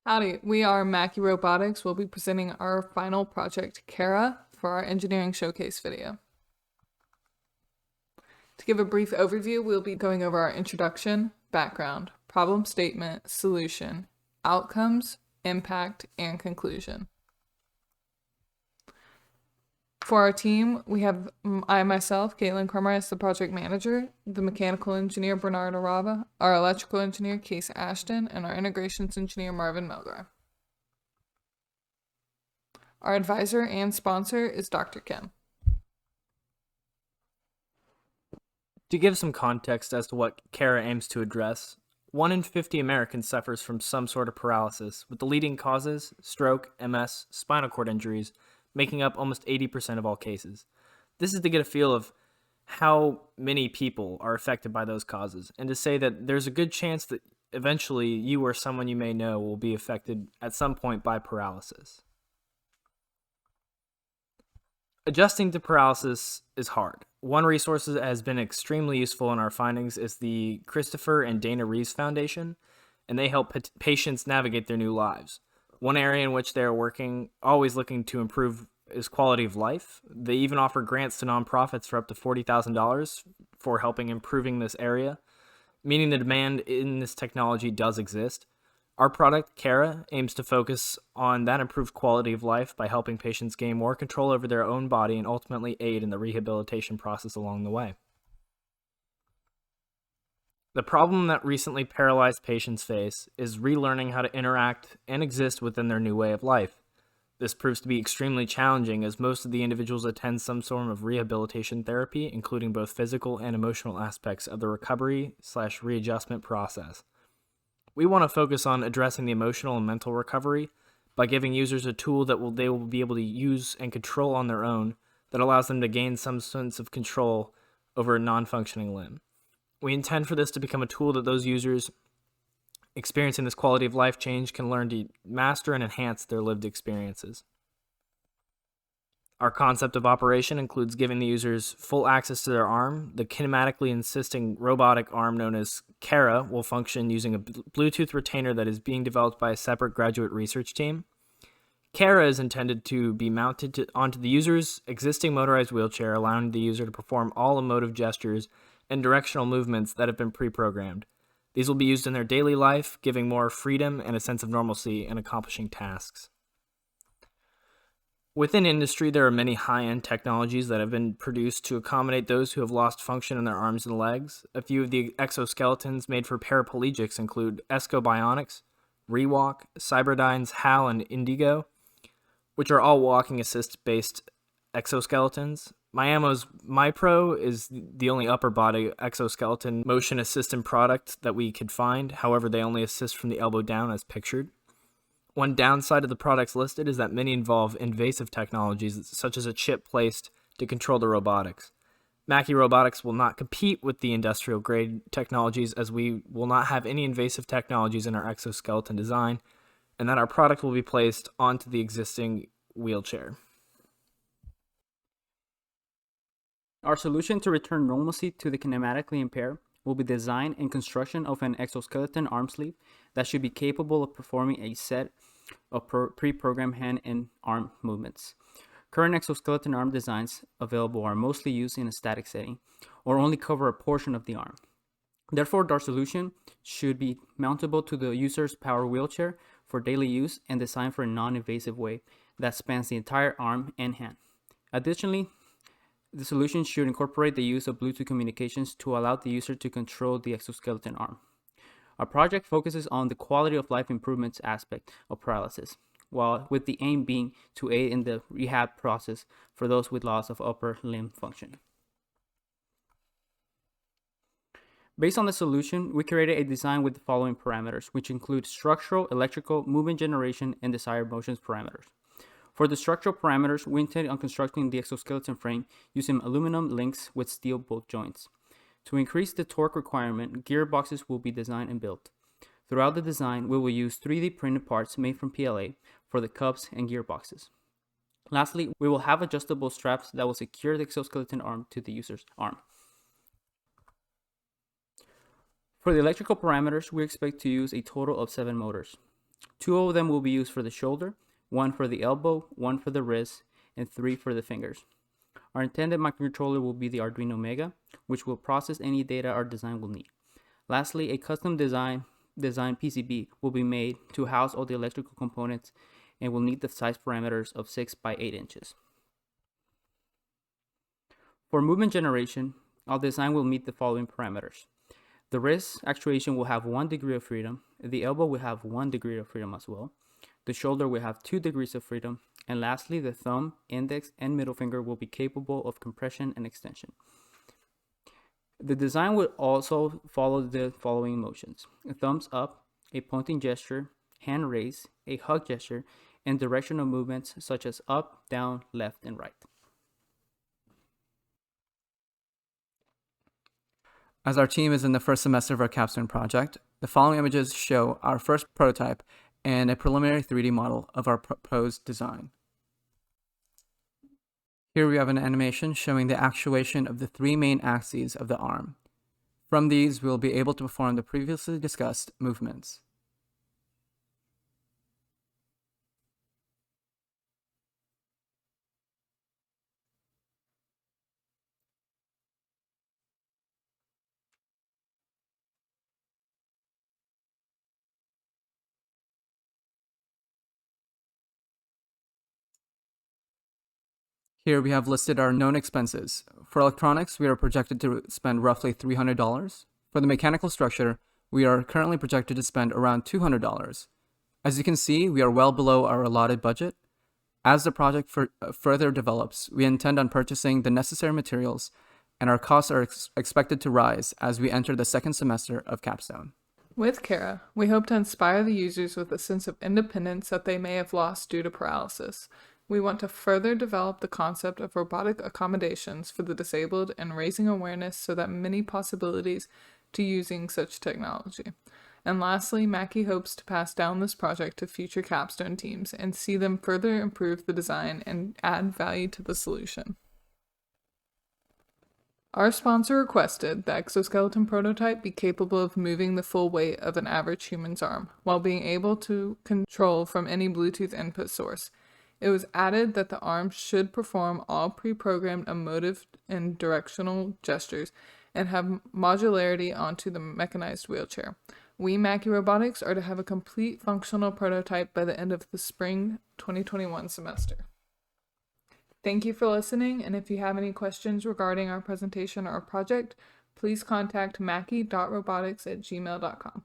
Howdy, we are MAKI Robotics. We'll be presenting our final project, K.A.R.A, for our engineering showcase video. To give a brief overview, we'll be going over our introduction, background, problem statement, solution, outcomes, impact, and conclusion. For our team, we have I myself, K.A.R.A, as the project manager, the mechanical engineer, Bernard Arava, our electrical engineer, Case Ashton, and our integrations engineer, Marvin Melgar. Our advisor and sponsor is Dr. Kim. To give some context as to what K.A.R.A aims to address, 1 in 50 Americans suffers from some sort of paralysis, with the leading causes stroke, MS, spinal cord injuries, making up almost 80% of all cases. This is to get a feel of how many people are affected by those causes, and to say that there's a good chance that eventually you or someone you may know will be affected at some point by paralysis. Adjusting to paralysis is hard. One resource that has been extremely useful in our findings is the Christopher and Dana Reeves Foundation, and they help patients navigate their new lives. One area in which they are working, always looking to improve, is quality of life. They even offer grants to nonprofits for up to $40,000 for helping improving this area, meaning the demand in this technology does exist. Our product, K.A.R.A, aims to focus on that improved quality of life by helping patients gain more control over their own body and ultimately aid in the rehabilitation process along the way. The problem that recently paralyzed patients face is relearning how to interact and exist within their new way of life. This proves to be extremely challenging as most of the individuals attend some form of rehabilitation therapy, including both physical and emotional aspects of the recovery/readjustment process. We want to focus on addressing the emotional and mental recovery by giving users a tool that they will be able to use and control on their own that allows them to gain some sense of control over a non-functioning limb. We intend for this to become a tool that those users experiencing this quality of life change can learn to master and enhance their lived experiences. Our concept of operation includes giving the users full access to their arm. The kinematically assisting robotic arm known as K.A.R.A will function using a Bluetooth retainer that is being developed by a separate graduate research team. K.A.R.A is intended to be mounted onto the user's existing motorized wheelchair, allowing the user to perform all emotive gestures and directional movements that have been pre-programmed. These will be used in their daily life, giving more freedom and a sense of normalcy in accomplishing tasks. Within industry, there are many high-end technologies that have been produced to accommodate those who have lost function in their arms and legs. A few of the exoskeletons made for paraplegics include Esco Bionics, Rewalk, Cyberdyne's HAL, and Indigo, which are all walking assist-based exoskeletons. Miamo's MyPro is the only upper body exoskeleton motion assistant product that we could find. However, they only assist from the elbow down as pictured. One downside of the products listed is that many involve invasive technologies, such as a chip placed to control the robotics. MAKI Robotics will not compete with the industrial-grade technologies, as we will not have any invasive technologies in our exoskeleton design, and that our product will be placed onto the existing wheelchair. Our solution to return normalcy to the kinematically impaired will be design and construction of an exoskeleton arm sleeve that should be capable of performing a set of pre-programmed hand and arm movements. Current exoskeleton arm designs available are mostly used in a static setting or only cover a portion of the arm. Therefore, our solution should be mountable to the user's power wheelchair for daily use and designed for a non-invasive way that spans the entire arm and hand. Additionally, the solution should incorporate the use of Bluetooth communications to allow the user to control the exoskeleton arm. Our project focuses on the quality of life improvements aspect of paralysis, while with the aim being to aid in the rehab process for those with loss of upper limb function. Based on the solution, we created a design with the following parameters, which include structural, electrical, movement generation, and desired motions parameters. For the structural parameters, we intend on constructing the exoskeleton frame using aluminum links with steel bolt joints. To increase the torque requirement, gearboxes will be designed and built. Throughout the design, we will use 3D printed parts made from PLA for the cups and gearboxes. Lastly, we will have adjustable straps that will secure the exoskeleton arm to the user's arm. For the electrical parameters, we expect to use a total of 7 motors. 2 of them will be used for the shoulder, 1 for the elbow, 1 for the wrist, and 3 for the fingers. Our intended microcontroller will be the Arduino Mega, which will process any data our design will need. Lastly, a custom design PCB will be made to house all the electrical components and will need the size parameters of 6 by 8 inches. For movement generation, our design will meet the following parameters. The wrist actuation will have 1 degree of freedom, the elbow will have 1 degree of freedom as well, the shoulder will have 2 degrees of freedom, and lastly, the thumb, index, and middle finger will be capable of compression and extension. The design will also follow the following motions: a thumbs up, a pointing gesture, hand raise, a hug gesture, and directional movements such as up, down, left, and right. As our team is in the first semester of our capstone project, the following images show our first prototype and a preliminary 3D model of our proposed design. Here we have an animation showing the actuation of the 3 main axes of the arm. From these, we will be able to perform the previously discussed movements. Here we have listed our known expenses. For electronics, we are projected to spend roughly $300. For the mechanical structure, we are currently projected to spend around $200. As you can see, we are well below our allotted budget. As the project further develops, we intend on purchasing the necessary materials, and our costs are expected to rise as we enter the second semester of capstone. With K.A.R.A, we hope to inspire the users with a sense of independence that they may have lost due to paralysis. We want to further develop the concept of robotic accommodations for the disabled and raising awareness so that many possibilities to using such technology. And lastly, MAKI hopes to pass down this project to future capstone teams and see them further improve the design and add value to the solution. Our sponsor requested the exoskeleton prototype be capable of moving the full weight of an average human's arm, while being able to control from any Bluetooth input source. It was added that the arm should perform all pre-programmed emotive and directional gestures and have modularity onto the mechanized wheelchair. We, MAKI Robotics, are to have a complete functional prototype by the end of the spring 2021 semester. Thank you for listening, and if you have any questions regarding our presentation or project, please contact maki.robotics@gmail.com.